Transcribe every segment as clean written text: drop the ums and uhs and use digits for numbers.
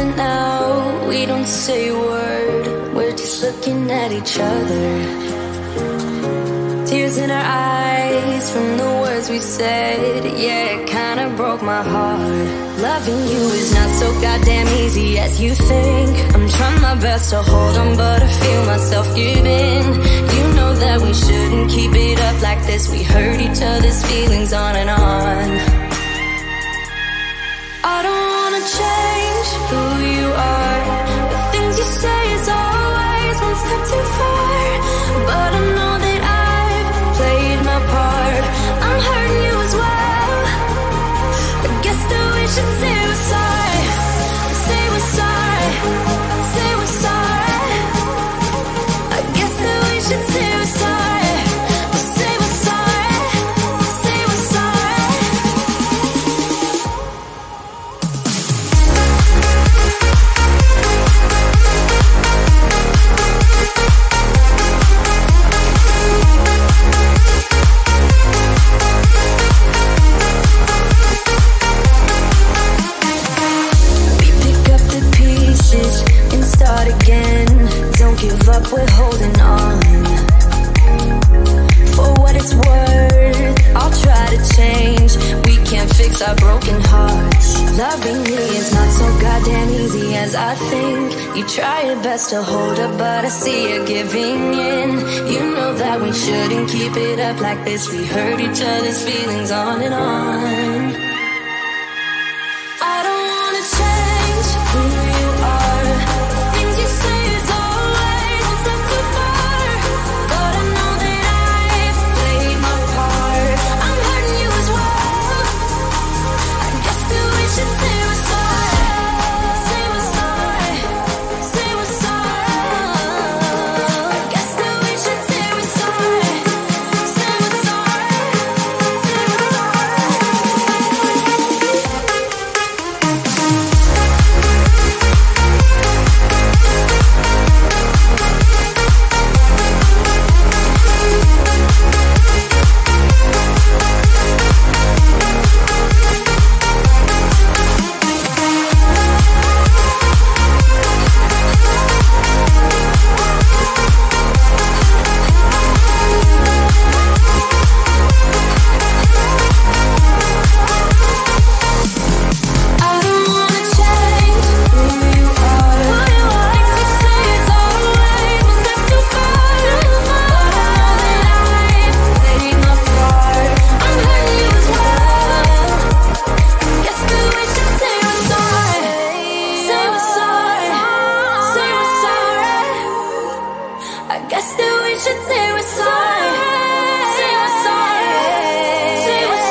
right now, we don't say a word. We're just looking at each other. Tears in our eyes from the words we said. Yeah, it kinda broke my heart. Loving you is not so goddamn easy as you think. I'm trying my best to hold on, but I feel myself giving. You know that we shouldn't keep it up like this. We hurt each other's feelings on and on. I don't wanna change who you are. The things you say is always one step too far. But I know that I've played my part. I'm hurting you as well. I guess that we should say we're sorry. Say we're sorry. Say we're sorry. I guess that we should say we're sorry. Say we're sorry. Say we're sorry. And start again. Don't give up, we're holding on. For what it's worth, I'll try to change. We can't fix our broken hearts. Loving me is not so goddamn easy as I think. You try your best to hold up, but I see you giving in. You know that we shouldn't keep it up like this. We hurt each other's feelings on and on. I don't wanna change who you are. The things you say is always one step too far. But I know that I've played my part. I'm hurting you as well. I guess that we should say we're sorry. Say we're sorry. Say we're sorry. I guess that we should say we're sorry. Say we're sorry. Say we're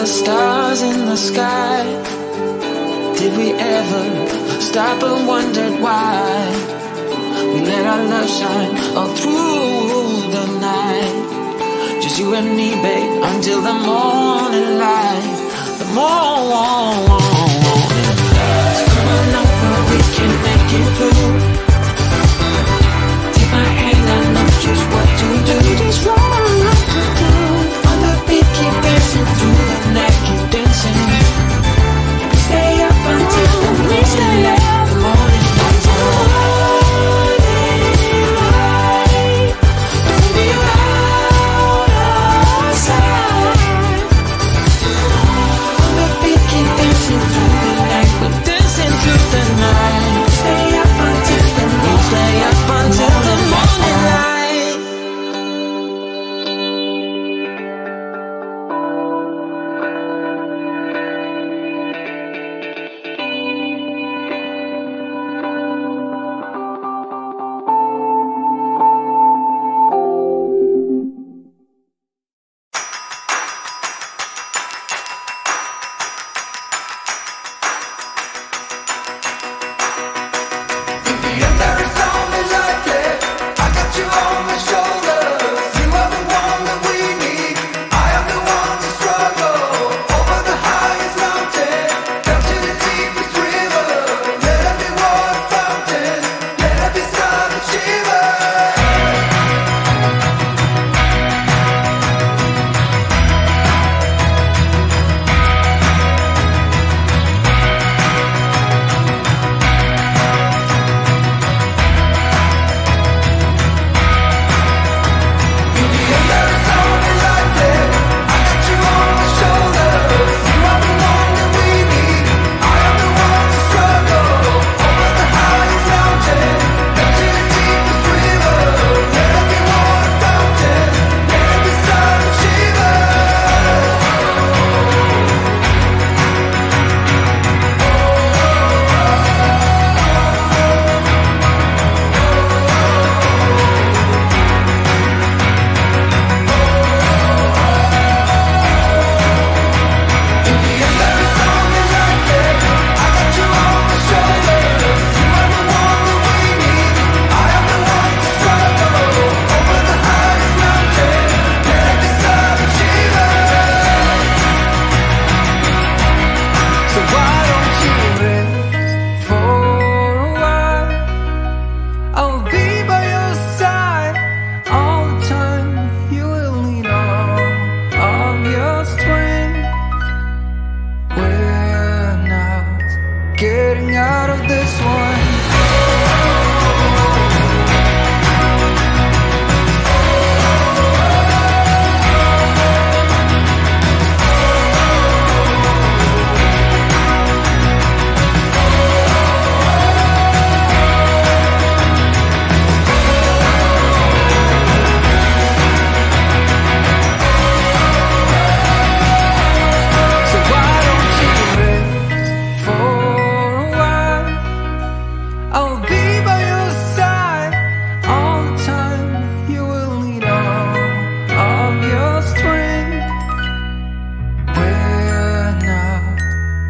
the stars in the sky. Did we ever stop and wondered why we let our love shine all through the night? Just you and me, babe, until the morning light. The morning light. So come on over, we can make it through. Take my hand, I know just what to do. Just what I like to do. On the beat, keep dancing through the night, keep dancing. We stay up until the morning light. The morning light. Don't be out of sight. On the beat, keep dancing through the night. We're dancing through the night. Stay up until the morning. Stay up until the morning light.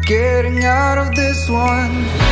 Getting out of this one.